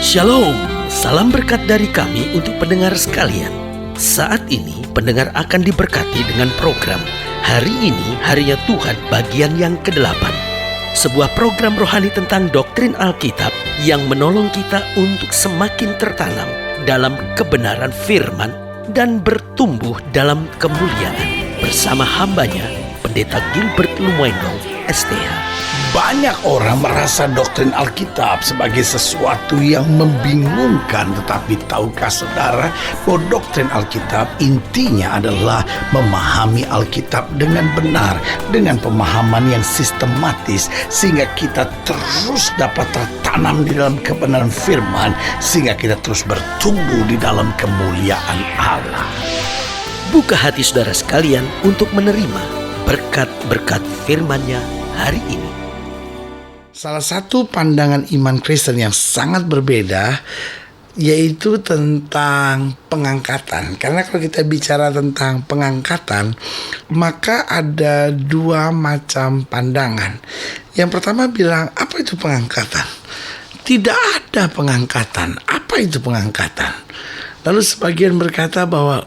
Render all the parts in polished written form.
Shalom, salam berkat dari kami untuk pendengar sekalian. Saat ini pendengar akan diberkati dengan program Hari Ini Harinya Tuhan bagian yang ke-8. Sebuah program rohani tentang doktrin Alkitab yang menolong kita untuk semakin tertanam dalam kebenaran firman dan bertumbuh dalam kemuliaan. Bersama hambanya, Pendeta Gilbert Lumwendo, STH. Banyak orang merasa doktrin Alkitab sebagai sesuatu yang membingungkan. Tetapi tahukah saudara bahwa doktrin Alkitab intinya adalah memahami Alkitab dengan benar, dengan pemahaman yang sistematis, sehingga kita terus dapat tertanam di dalam kebenaran firman, sehingga kita terus bertumbuh di dalam kemuliaan Allah. Buka hati saudara sekalian untuk menerima berkat-berkat firman-Nya hari ini. Salah satu pandangan iman Kristen yang sangat berbeda yaitu tentang pengangkatan. Karena kalau kita bicara tentang pengangkatan, maka ada dua macam pandangan. Yang pertama bilang, apa itu pengangkatan? Tidak ada pengangkatan. Apa itu pengangkatan? Lalu sebagian berkata bahwa,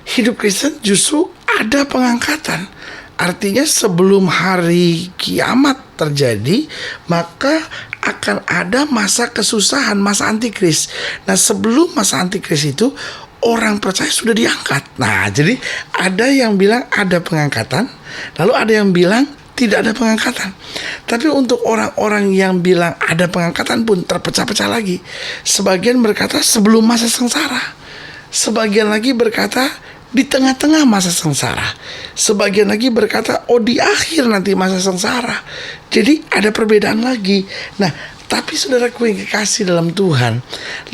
hidup Kristen justru ada pengangkatan. Artinya sebelum hari kiamat terjadi, maka akan ada masa kesusahan, masa antikris. Nah, sebelum masa antikris itu, orang percaya sudah diangkat. Nah, jadi ada yang bilang ada pengangkatan, lalu ada yang bilang tidak ada pengangkatan. Tapi untuk orang-orang yang bilang ada pengangkatan pun terpecah-pecah lagi. Sebagian berkata sebelum masa sengsara. Sebagian lagi berkata di tengah-tengah masa sengsara. Sebagian lagi berkata, di akhir nanti masa sengsara. Jadi ada perbedaan lagi. Nah, tapi saudaraku yang kekasih dalam Tuhan,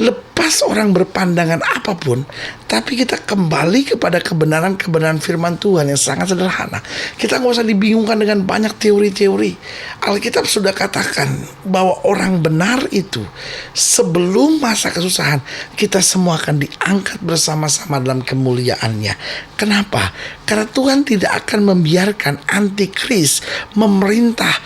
lepas orang berpandangan apapun, tapi kita kembali kepada kebenaran-kebenaran firman Tuhan yang sangat sederhana. Kita nggak usah dibingungkan dengan banyak teori-teori. Alkitab sudah katakan bahwa orang benar itu sebelum masa kesusahan, kita semua akan diangkat bersama-sama dalam kemuliaannya. Kenapa? Karena Tuhan tidak akan membiarkan antikris memerintah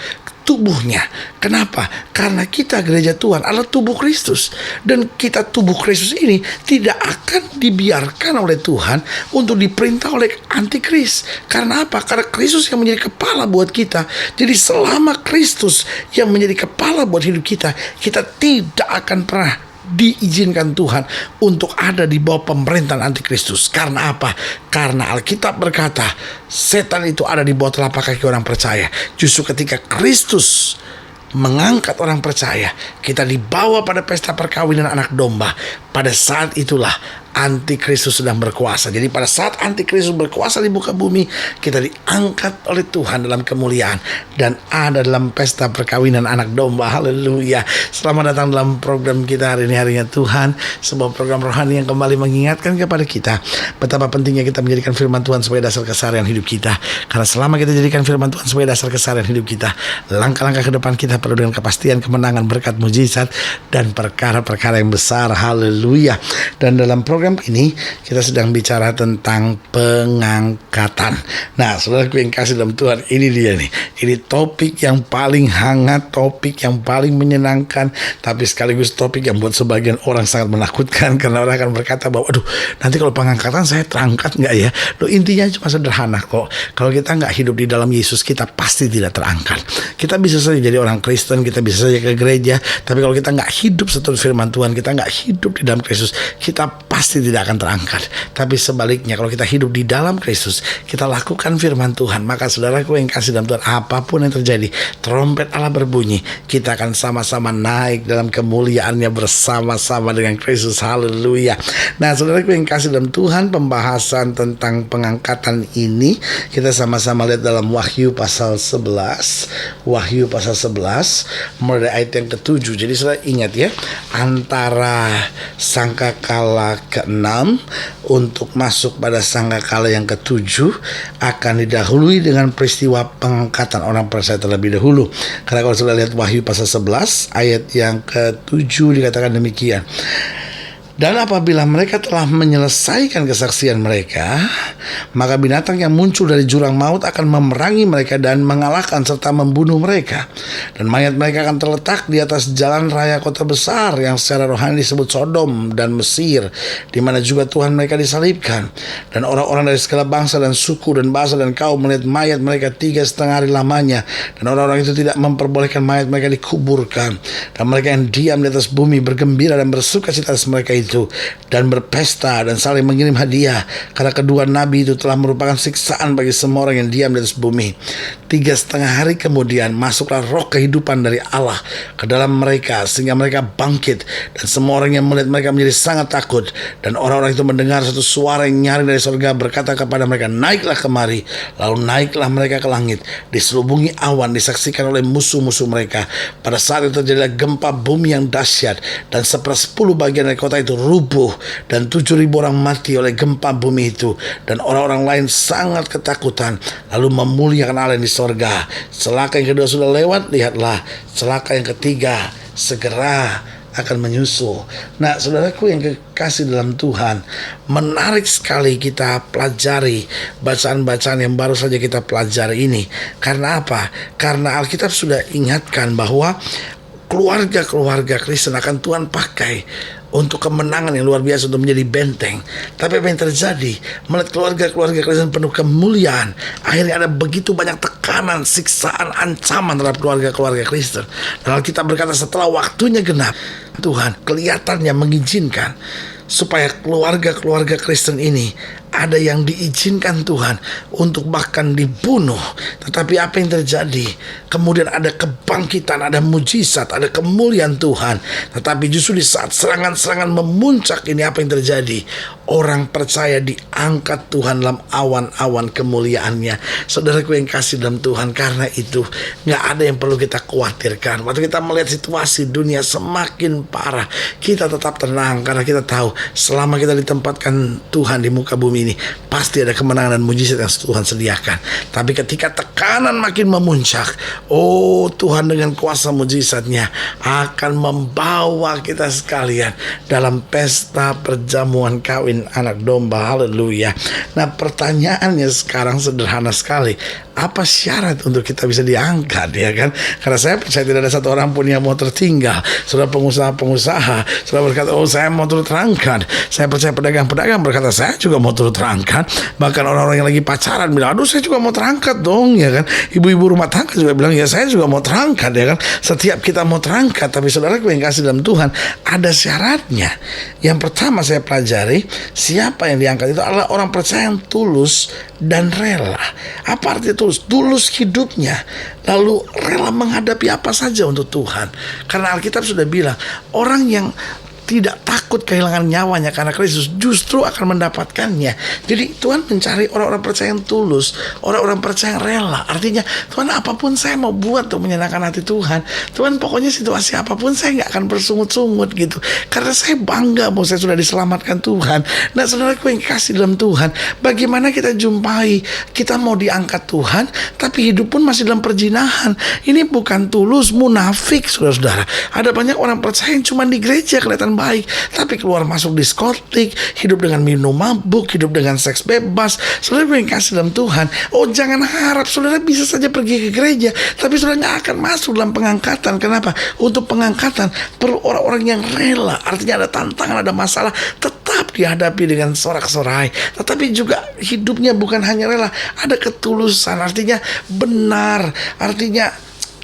tubuhnya. Kenapa? Karena kita gereja Tuhan adalah tubuh Kristus. Dan kita tubuh Kristus ini tidak akan dibiarkan oleh Tuhan untuk diperintah oleh antikris. Karena apa? Karena Kristus yang menjadi kepala buat kita. Jadi selama Kristus yang menjadi kepala buat hidup kita, kita tidak akan pernah diizinkan Tuhan untuk ada di bawah pemerintahan antikristus. Karena apa? Karena Alkitab berkata setan itu ada di bawah telapak kaki orang percaya. Justru ketika Kristus mengangkat orang percaya, kita dibawa pada pesta perkawinan anak domba. Pada saat itulah antikristus sedang berkuasa. Jadi pada saat antikristus berkuasa di muka bumi, kita diangkat oleh Tuhan dalam kemuliaan dan ada dalam pesta perkawinan anak domba. Haleluya. Selamat datang dalam program kita hari ini, Harinya Tuhan, sebuah program rohani yang kembali mengingatkan kepada kita betapa pentingnya kita menjadikan firman Tuhan sebagai dasar keseharian hidup kita. Karena selama kita jadikan firman Tuhan sebagai dasar keseharian hidup kita, langkah-langkah ke depan kita penuh dengan kepastian, kemenangan, berkat, mujizat dan perkara-perkara yang besar. Haleluya. Dan dalam program ini kita sedang bicara tentang pengangkatan. Nah, saudaraku yang kasih dalam Tuhan, ini dia nih. Ini topik yang paling hangat, topik yang paling menyenangkan, tapi sekaligus topik yang buat sebagian orang sangat menakutkan. Karena orang akan berkata bahwa, nanti kalau pengangkatan saya terangkat nggak ya? Intinya cuma sederhana kok. Kalau kita nggak hidup di dalam Yesus, kita pasti tidak terangkat. Kita bisa saja jadi orang Kristen, kita bisa saja ke gereja, tapi kalau kita nggak hidup seturut firman Tuhan, kita nggak hidup di dalam Kristus, kita pasti tidak akan terangkat. Tapi sebaliknya, kalau kita hidup di dalam Kristus, kita lakukan firman Tuhan, maka saudaraku yang kasih dalam Tuhan, apapun yang terjadi, trompet Allah berbunyi, kita akan sama-sama naik dalam kemuliaannya bersama-sama dengan Kristus. Haleluya. Nah, saudaraku yang kasih dalam Tuhan, pembahasan tentang pengangkatan ini kita sama-sama lihat dalam Wahyu pasal 11. Wahyu pasal 11 mulai ayat yang ke-7. Jadi saudara ingat ya, antara sangkakala ke-6 untuk masuk pada sangkakala yang ke-7 akan didahului dengan peristiwa pengangkatan orang percaya terlebih dahulu. Karena kalau sudah lihat Wahyu pasal 11 ayat yang ke-7 dikatakan demikian. Dan apabila mereka telah menyelesaikan kesaksian mereka, maka binatang yang muncul dari jurang maut akan memerangi mereka dan mengalahkan serta membunuh mereka. Dan mayat mereka akan terletak di atas jalan raya kota besar yang secara rohani disebut Sodom dan Mesir, di mana juga Tuhan mereka disalibkan. Dan orang-orang dari segala bangsa dan suku dan bahasa dan kaum melihat mayat mereka 3,5 hari lamanya. Dan orang-orang itu tidak memperbolehkan mayat mereka dikuburkan. Dan mereka yang diam di atas bumi bergembira dan bersuka cita atas mereka itu, dan berpesta dan saling mengirim hadiah, karena kedua nabi itu telah merupakan siksaan bagi semua orang yang diam di atas bumi. 3,5 hari kemudian masuklah roh kehidupan dari Allah ke dalam mereka, sehingga mereka bangkit, dan semua orang yang melihat mereka menjadi sangat takut. Dan orang-orang itu mendengar satu suara yang nyaring dari surga berkata kepada mereka, naiklah kemari. Lalu naiklah mereka ke langit, diselubungi awan, disaksikan oleh musuh-musuh mereka. Pada saat itu terjadilah gempa bumi yang dahsyat, dan 1/10 bagian dari kota itu rubuh, dan 7.000 orang mati oleh gempa bumi itu. Dan orang-orang lain sangat ketakutan, lalu memuliakan Allah di sorga. Celaka yang kedua sudah lewat, lihatlah celaka yang ketiga segera akan menyusul. Nah, saudaraku yang kekasih dalam Tuhan, menarik sekali kita pelajari bacaan-bacaan yang baru saja kita pelajari ini. Karena apa? Karena Alkitab sudah ingatkan bahwa keluarga-keluarga Kristen akan Tuhan pakai untuk kemenangan yang luar biasa, untuk menjadi benteng. Tapi apa yang terjadi? Melihat keluarga-keluarga Kristen penuh kemuliaan, akhirnya ada begitu banyak tekanan, siksaan, ancaman terhadap keluarga-keluarga Kristen. Dan Alkitab berkata setelah waktunya genap, Tuhan kelihatannya mengizinkan supaya keluarga-keluarga Kristen ini ada yang diizinkan Tuhan untuk bahkan dibunuh. Tetapi apa yang terjadi? Kemudian ada kebangkitan, ada mujizat, ada kemuliaan Tuhan. Tetapi justru di saat serangan-serangan memuncak ini, apa yang terjadi? Orang percaya diangkat Tuhan dalam awan-awan kemuliaannya. Saudaraku yang kasih dalam Tuhan, karena itu gak ada yang perlu kita khawatirkan. Waktu kita melihat situasi dunia semakin parah, kita tetap tenang, karena kita tahu selama kita ditempatkan Tuhan di muka bumi ini, pasti ada kemenangan dan mujizat yang Tuhan sediakan. Tapi ketika tekanan makin memuncak, oh Tuhan dengan kuasa mujizatnya akan membawa kita sekalian dalam pesta perjamuan kawin anak domba. Haleluya. Nah, pertanyaannya sekarang sederhana sekali. Apa syarat untuk kita bisa diangkat, ya kan? Karena saya percaya tidak ada satu orang pun yang mau tertinggal. Sudah pengusaha-pengusaha sudah berkata, oh saya mau turut terangkat. Saya percaya pedagang-pedagang berkata, saya juga mau turut terangkat. Bahkan orang-orang yang lagi pacaran bilang, aduh saya juga mau terangkat dong, ya kan? Ibu-ibu rumah tangga juga bilang, ya saya juga mau terangkat, ya kan? Setiap kita mau terangkat. Tapi saudaraku yang kasih dalam Tuhan, ada syaratnya. Yang pertama saya pelajari, siapa yang diangkat itu adalah orang percaya yang tulus dan rela. Apa arti tulus? Tulus hidupnya, lalu rela menghadapi apa saja untuk Tuhan. Karena Alkitab sudah bilang, orang yang tidak takut kehilangan nyawanya karena Kristus justru akan mendapatkannya. Jadi Tuhan mencari orang-orang percaya yang tulus, orang-orang percaya yang rela. Artinya Tuhan, apapun saya mau buat untuk menyenangkan hati Tuhan. Tuhan, pokoknya situasi apapun saya gak akan bersungut-sungut gitu, karena saya bangga bahwa saya sudah diselamatkan Tuhan. Nah saudaraku yang kasih dalam Tuhan, bagaimana kita jumpai kita mau diangkat Tuhan tapi hidup pun masih dalam perjinahan? Ini bukan tulus, munafik saudara-saudara. Ada banyak orang percaya yang cuma di gereja kelihatan baik, tapi keluar masuk diskotik, hidup dengan minum mabuk, hidup dengan seks bebas. Saudara yang kasih dalam Tuhan, oh jangan harap saudara bisa saja pergi ke gereja, tapi saudara nggak akan masuk dalam pengangkatan. Kenapa? Untuk pengangkatan perlu orang-orang yang rela. Artinya ada tantangan, ada masalah, tetap dihadapi dengan sorak-sorai. Tetapi juga hidupnya bukan hanya rela, ada ketulusan. Artinya benar, artinya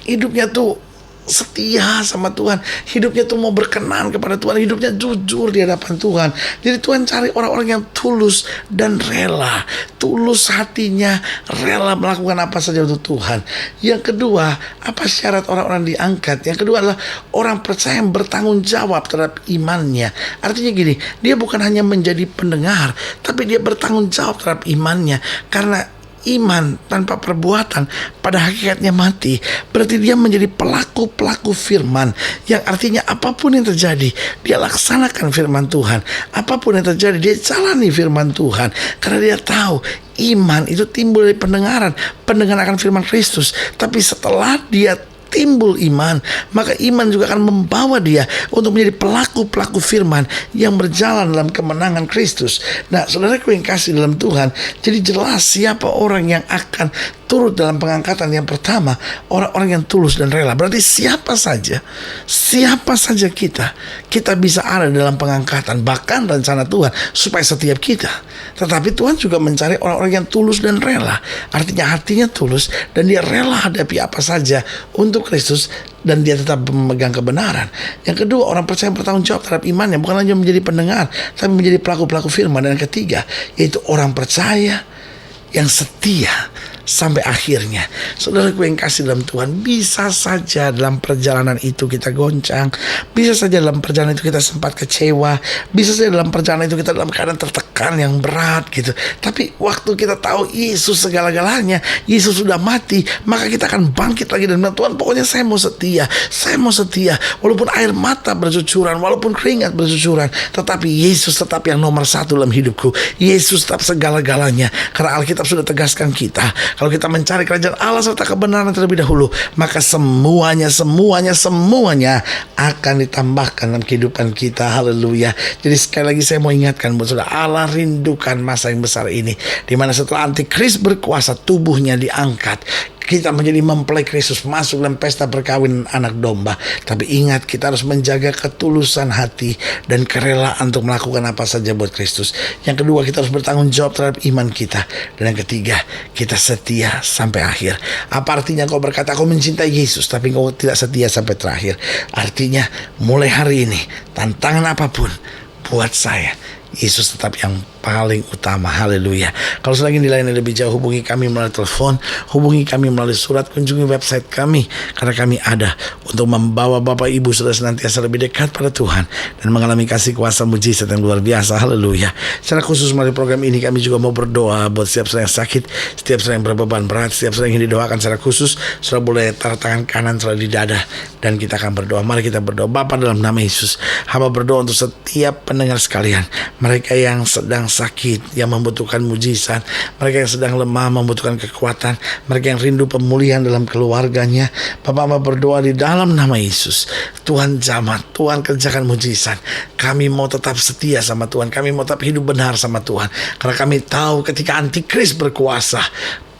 hidupnya tuh setia sama Tuhan, hidupnya tuh mau berkenan kepada Tuhan, hidupnya jujur di hadapan Tuhan. Jadi Tuhan cari orang-orang yang tulus dan rela, tulus hatinya, rela melakukan apa saja untuk Tuhan. Yang kedua, apa syarat orang-orang diangkat? Yang kedua adalah orang percaya yang bertanggung jawab terhadap imannya. Artinya gini, dia bukan hanya menjadi pendengar, tapi dia bertanggung jawab terhadap imannya. Karena iman tanpa perbuatan pada hakikatnya mati. Berarti dia menjadi pelaku firman, yang artinya apapun yang terjadi dia laksanakan firman Tuhan. Apapun yang terjadi dia jalani firman Tuhan, karena dia tahu iman itu timbul dari pendengaran akan firman Kristus. Tapi setelah dia timbul iman, maka iman juga akan membawa dia untuk menjadi pelaku-pelaku firman yang berjalan dalam kemenangan Kristus. Nah, saudaraku yang kasih dalam Tuhan, jadi jelas siapa orang yang akan turut dalam pengangkatan. Yang pertama, orang-orang yang tulus dan rela. Berarti siapa saja kita bisa ada dalam pengangkatan. Bahkan rencana Tuhan supaya setiap kita. Tetapi Tuhan juga mencari orang-orang yang tulus dan rela. Artinya hatinya tulus dan dia rela hadapi apa saja untuk Kristus, dan dia tetap memegang kebenaran. Yang kedua, orang percaya bertanggung jawab terhadap imannya, bukan hanya menjadi pendengar, tapi menjadi pelaku-pelaku firman. Dan yang ketiga, yaitu orang percaya yang setia sampai akhirnya. Saudaraku yang kasih dalam Tuhan, bisa saja dalam perjalanan itu kita goncang, bisa saja dalam perjalanan itu kita sempat kecewa, bisa saja dalam perjalanan itu kita dalam keadaan tertekan yang berat gitu. Tapi waktu kita tahu Yesus segala-galanya, Yesus sudah mati, maka kita akan bangkit lagi dan bilang, Tuhan, pokoknya saya mau setia, walaupun air mata bercucuran, walaupun keringat bercucuran, tetapi Yesus tetap yang nomor satu dalam hidupku. Yesus tetap segala-galanya, karena Alkitab sudah tegaskan kita, kalau kita mencari kerajaan Allah serta kebenaran terlebih dahulu, maka semuanya akan ditambahkan dalam kehidupan kita. Haleluya. Jadi sekali lagi saya mau ingatkan buat saudara, Allah rindukan masa yang besar ini, di mana setelah antikris berkuasa, tubuhnya diangkat, kita menjadi mempelai Kristus, masuk dalam pesta perkawinan anak domba. Tapi ingat, kita harus menjaga ketulusan hati dan kerelaan untuk melakukan apa saja buat Kristus. Yang kedua, kita harus bertanggung jawab terhadap iman kita. Dan yang ketiga, kita setia sampai akhir. Apa artinya kau berkata kau mencintai Yesus tapi kau tidak setia sampai terakhir? Artinya mulai hari ini, tantangan apapun buat saya, Yesus tetap yang paling utama. Haleluya. Kalau sudah ingin dilayani lebih jauh, hubungi kami melalui telepon, hubungi kami melalui surat, kunjungi website kami, karena kami ada untuk membawa Bapak Ibu Saudara senantiasa lebih dekat pada Tuhan dan mengalami kasih kuasa mujizat yang luar biasa. Haleluya. Secara khusus melalui program ini kami juga mau berdoa buat setiap saudara yang sakit, setiap saudara yang berbeban berat, setiap saudara yang ingin didoakan secara khusus. Saudara boleh taruh tangan kanan saudara di dada dan kita akan berdoa. Mari kita berdoa. Bapa, dalam nama Yesus, hamba berdoa untuk setiap pendengar sekalian, mereka yang sedang sakit, yang membutuhkan mujizat, mereka yang sedang lemah, membutuhkan kekuatan, mereka yang rindu pemulihan dalam keluarganya. Bapak, hamba berdoa di dalam nama Yesus, Tuhan jamah, Tuhan kerjakan mujizat. Kami mau tetap setia sama Tuhan, kami mau tetap hidup benar sama Tuhan, karena kami tahu ketika antikris berkuasa,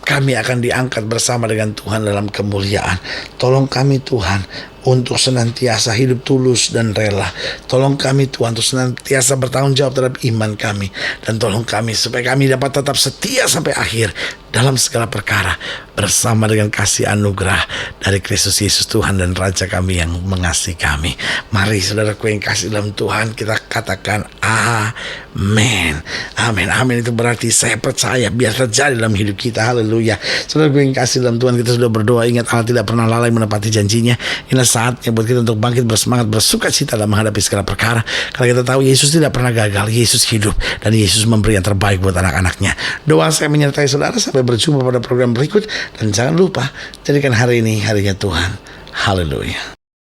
kami akan diangkat bersama dengan Tuhan dalam kemuliaan. Tolong kami Tuhan untuk senantiasa hidup tulus dan rela. Tolong kami Tuhan untuk senantiasa bertanggung jawab terhadap iman kami. Dan tolong kami supaya kami dapat tetap setia sampai akhir dalam segala perkara, bersama dengan kasih anugerah dari Kristus Yesus Tuhan dan Raja kami yang mengasihi kami. Mari saudaraku yang kasih dalam Tuhan, kita katakan amin. Amin. Amin itu berarti saya percaya, biar terjadi dalam hidup kita. Haleluya. Saudaraku yang kasih dalam Tuhan, kita sudah berdoa. Ingat, Allah tidak pernah lalai menepati janjinya. Inilah saatnya buat kita untuk bangkit bersemangat, bersuka cita dalam menghadapi segala perkara, karena kita tahu Yesus tidak pernah gagal. Yesus hidup dan Yesus memberi yang terbaik buat anak-anaknya. Doa saya menyertai saudara. Sampai berjumpa pada program berikut, dan jangan lupa jadikan hari ini harinya Tuhan. Haleluya.